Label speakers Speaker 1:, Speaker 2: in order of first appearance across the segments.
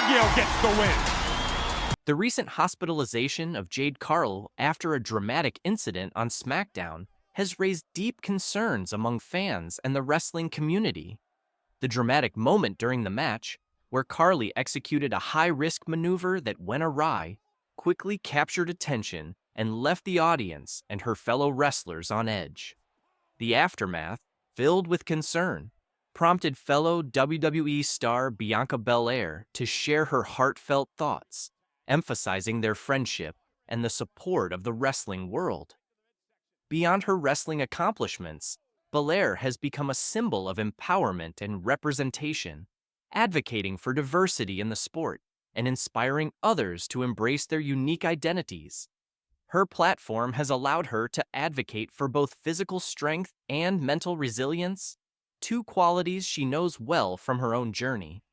Speaker 1: Cargill gets the win.
Speaker 2: The recent hospitalization of Jade Cargill after a dramatic incident on SmackDown has raised deep concerns among fans and the wrestling community. The dramatic moment during the match, where Carly executed a high-risk maneuver that went awry, quickly captured attention and left the audience and her fellow wrestlers on edge. The aftermath, filled with concern, prompted fellow WWE star Bianca Belair to share her heartfelt thoughts, emphasizing their friendship and the support of the wrestling world. Beyond her wrestling accomplishments, Belair has become a symbol of empowerment and representation, advocating for diversity in the sport and inspiring others to embrace their unique identities. Her platform has allowed her to advocate for both physical strength and mental resilience, two qualities she knows well from her own journey.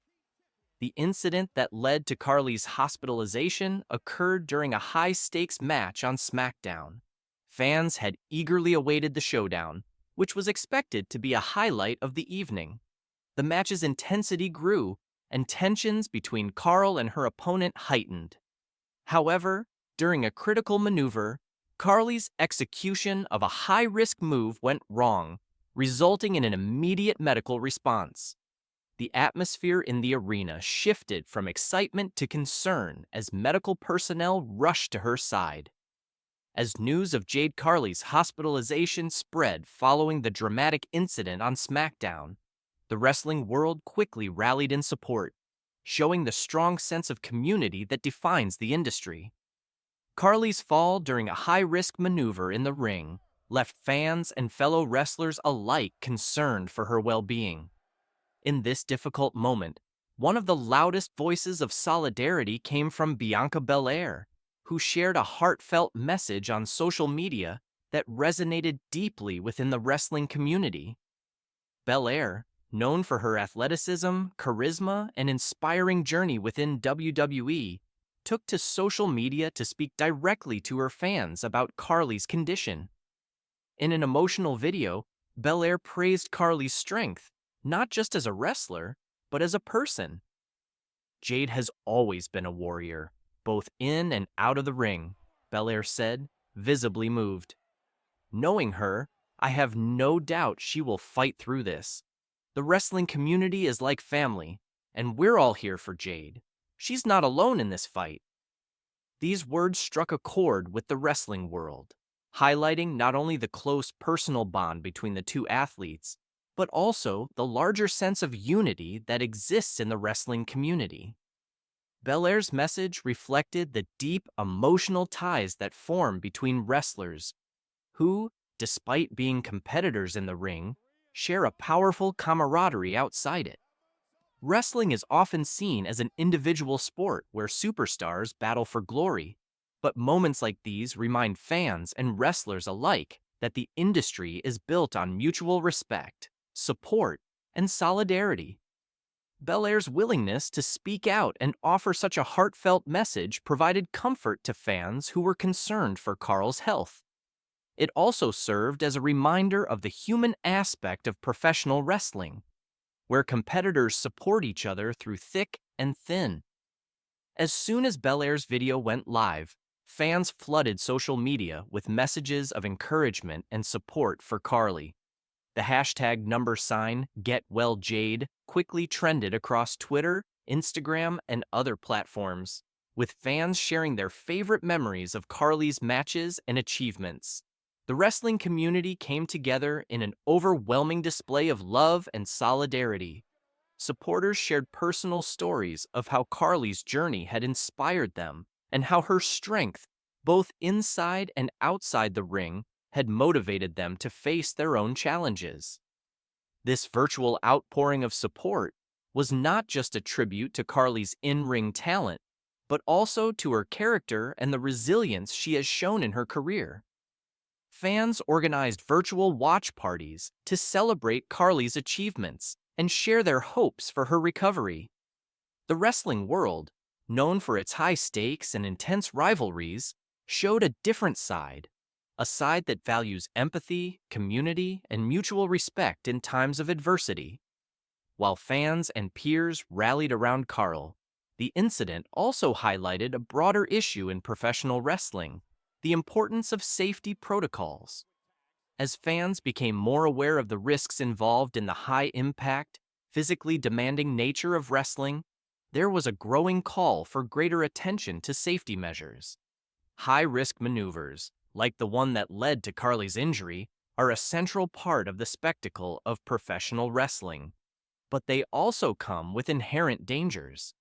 Speaker 2: The incident that led to Carly's hospitalization occurred during a high-stakes match on SmackDown. Fans had eagerly awaited the showdown, which was expected to be a highlight of the evening. The match's intensity grew, and tensions between Carl and her opponent heightened. However, during a critical maneuver, Carly's execution of a high-risk move went wrong, resulting in an immediate medical response. The atmosphere in the arena shifted from excitement to concern as medical personnel rushed to her side. As news of Jade Cargill's hospitalization spread following the dramatic incident on SmackDown, the wrestling world quickly rallied in support, showing the strong sense of community that defines the industry. Carly's fall during a high-risk maneuver in the ring left fans and fellow wrestlers alike concerned for her well-being. In this difficult moment, one of the loudest voices of solidarity came from Bianca Belair, who shared a heartfelt message on social media that resonated deeply within the wrestling community. Belair, known for her athleticism, charisma, and inspiring journey within WWE, took to social media to speak directly to her fans about Carly's condition. In an emotional video, Belair praised Carly's strength, not just as a wrestler, but as a person. "Jade has always been a warrior, both in and out of the ring," Belair said, visibly moved. "Knowing her, I have no doubt she will fight through this. The wrestling community is like family, and we're all here for Jade. She's not alone in this fight." These words struck a chord with the wrestling world, highlighting not only the close personal bond between the two athletes, but also the larger sense of unity that exists in the wrestling community. Belair's message reflected the deep emotional ties that form between wrestlers who, despite being competitors in the ring, share a powerful camaraderie outside it. Wrestling is often seen as an individual sport where superstars battle for glory, but moments like these remind fans and wrestlers alike that the industry is built on mutual respect, support, and solidarity. Belair's willingness to speak out and offer such a heartfelt message provided comfort to fans who were concerned for Carl's health. It also served as a reminder of the human aspect of professional wrestling, where competitors support each other through thick and thin. As soon as Belair's video went live, fans flooded social media with messages of encouragement and support for Carly. The hashtag #GetWellJade quickly trended across Twitter, Instagram, and other platforms, with fans sharing their favorite memories of Carly's matches and achievements. The wrestling community came together in an overwhelming display of love and solidarity. Supporters shared personal stories of how Carly's journey had inspired them and how her strength, both inside and outside the ring, had motivated them to face their own challenges. This virtual outpouring of support was not just a tribute to Carly's in-ring talent, but also to her character and the resilience she has shown in her career. Fans organized virtual watch parties to celebrate Carly's achievements and share their hopes for her recovery. The wrestling world, known for its high stakes and intense rivalries, showed a different side, a side that values empathy, community, and mutual respect in times of adversity. While fans and peers rallied around Carl, The incident also highlighted a broader issue in professional wrestling: the importance of safety protocols. As fans became more aware of the risks involved in the high-impact, physically demanding nature of wrestling, there was a growing call for greater attention to safety measures. High-risk maneuvers, like the one that led to Carly's injury, are a central part of the spectacle of professional wrestling. But they also come with inherent dangers.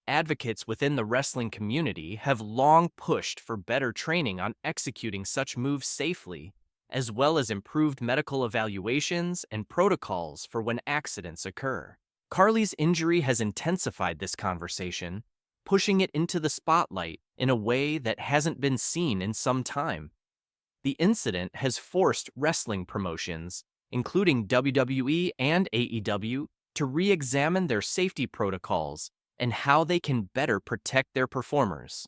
Speaker 2: Advocates within the wrestling community have long pushed for better training on executing such moves safely, as well as improved medical evaluations and protocols for when accidents occur. Carly's injury has intensified this conversation, pushing it into the spotlight in a way that hasn't been seen in some time. The incident has forced wrestling promotions, including WWE and AEW, to re-examine their safety protocols and how they can better protect their performers.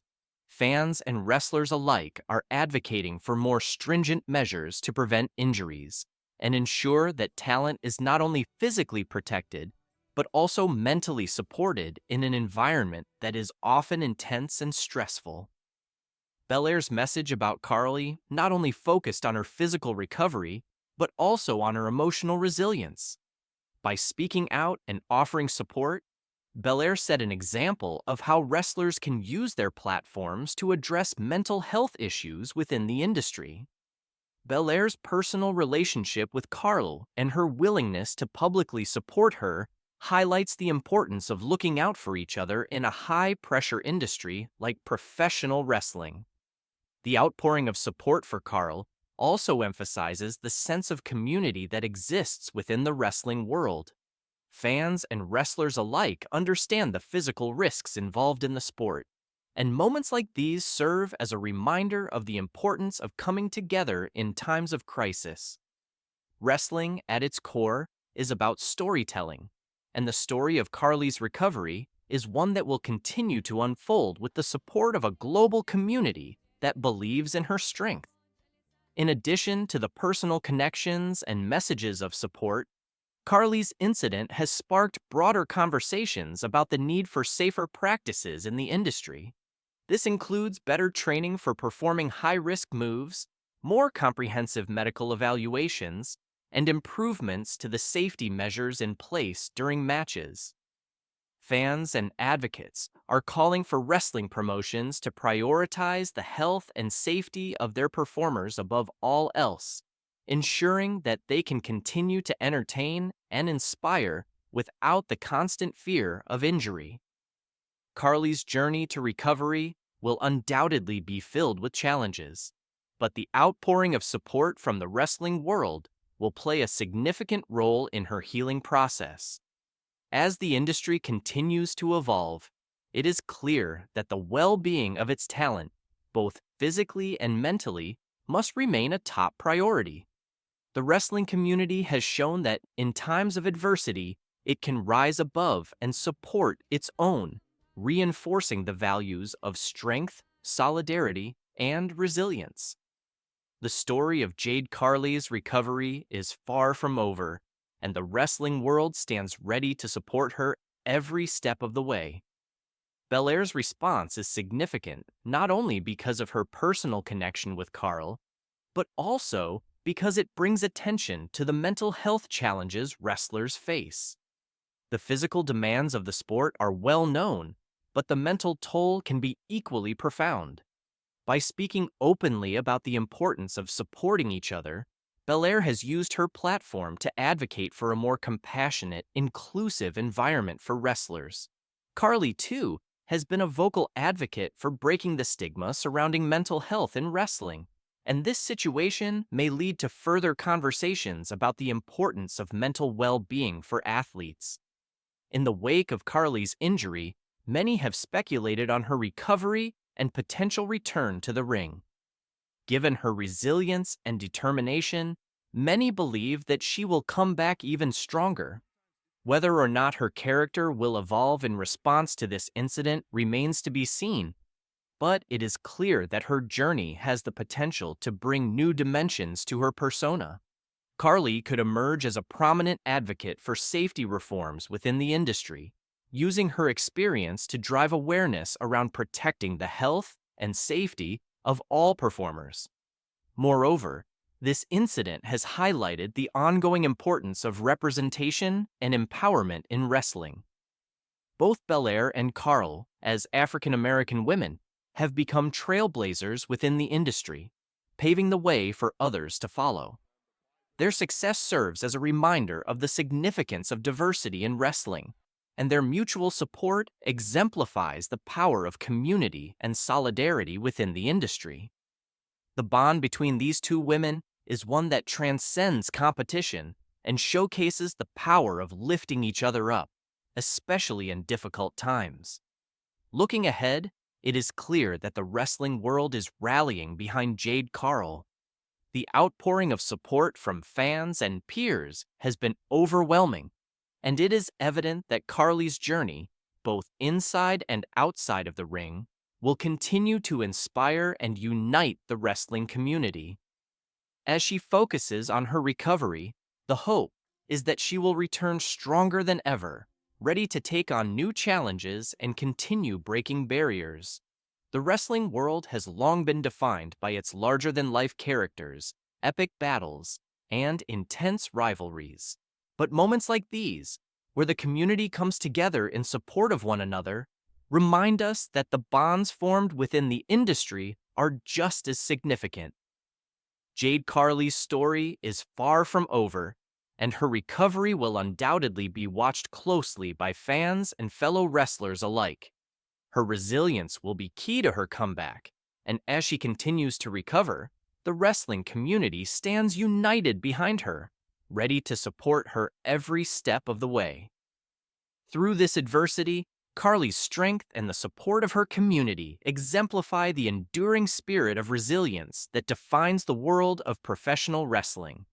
Speaker 2: Fans and wrestlers alike are advocating for more stringent measures to prevent injuries and ensure that talent is not only physically protected, but also mentally supported in an environment that is often intense and stressful. Belair's message about Carly not only focused on her physical recovery, but also on her emotional resilience. By speaking out and offering support, Belair set an example of how wrestlers can use their platforms to address mental health issues within the industry. Belair's personal relationship with Carl and her willingness to publicly support her highlights the importance of looking out for each other in a high-pressure industry like professional wrestling. The outpouring of support for Carl also emphasizes the sense of community that exists within the wrestling world. Fans and wrestlers alike understand the physical risks involved in the sport, and moments like these serve as a reminder of the importance of coming together in times of crisis. Wrestling, at its core, is about storytelling, and the story of Carly's recovery is one that will continue to unfold with the support of a global community that believes in her strength. In addition to the personal connections and messages of support, Carly's incident has sparked broader conversations about the need for safer practices in the industry. This includes better training for performing high-risk moves, more comprehensive medical evaluations, and improvements to the safety measures in place during matches. Fans and advocates are calling for wrestling promotions to prioritize the health and safety of their performers above all else, ensuring that they can continue to entertain and inspire without the constant fear of injury. Carly's journey to recovery will undoubtedly be filled with challenges, but the outpouring of support from the wrestling world will play a significant role in her healing process. As the industry continues to evolve, it is clear that the well-being of its talent, both physically and mentally, must remain a top priority. The wrestling community has shown that in times of adversity, it can rise above and support its own, reinforcing the values of strength, solidarity, and resilience. The story of Jade Cargill's recovery is far from over, and the wrestling world stands ready to support her every step of the way. Belair's response is significant not only because of her personal connection with Carl, but also because it brings attention to the mental health challenges wrestlers face. The physical demands of the sport are well known, but the mental toll can be equally profound. By speaking openly about the importance of supporting each other, Belair has used her platform to advocate for a more compassionate, inclusive environment for wrestlers. Carly, too, has been a vocal advocate for breaking the stigma surrounding mental health in wrestling, and this situation may lead to further conversations about the importance of mental well-being for athletes. In the wake of Carly's injury, many have speculated on her recovery and potential return to the ring. Given her resilience and determination, many believe that she will come back even stronger. Whether or not her character will evolve in response to this incident remains to be seen, but it is clear that her journey has the potential to bring new dimensions to her persona. Carly could emerge as a prominent advocate for safety reforms within the industry, using her experience to drive awareness around protecting the health and safety of all performers. Moreover, this incident has highlighted the ongoing importance of representation and empowerment in wrestling. Both Belair and Carl, as African American women, have become trailblazers within the industry, paving the way for others to follow. Their success serves as a reminder of the significance of diversity in wrestling, and their mutual support exemplifies the power of community and solidarity within the industry. The bond between these two women is one that transcends competition and showcases the power of lifting each other up, especially in difficult times. Looking ahead, it is clear that the wrestling world is rallying behind Jade Cargill. The outpouring of support from fans and peers has been overwhelming, and it is evident that Carly's journey, both inside and outside of the ring, will continue to inspire and unite the wrestling community. As she focuses on her recovery, the hope is that she will return stronger than ever, ready to take on new challenges and continue breaking barriers. The wrestling world has long been defined by its larger-than-life characters, epic battles, and intense rivalries. But moments like these, where the community comes together in support of one another, remind us that the bonds formed within the industry are just as significant. Jade Carly's story is far from over, and her recovery will undoubtedly be watched closely by fans and fellow wrestlers alike. Her resilience will be key to her comeback, and as she continues to recover, the wrestling community stands united behind her, ready to support her every step of the way. Through this adversity, Carly's strength and the support of her community exemplify the enduring spirit of resilience that defines the world of professional wrestling.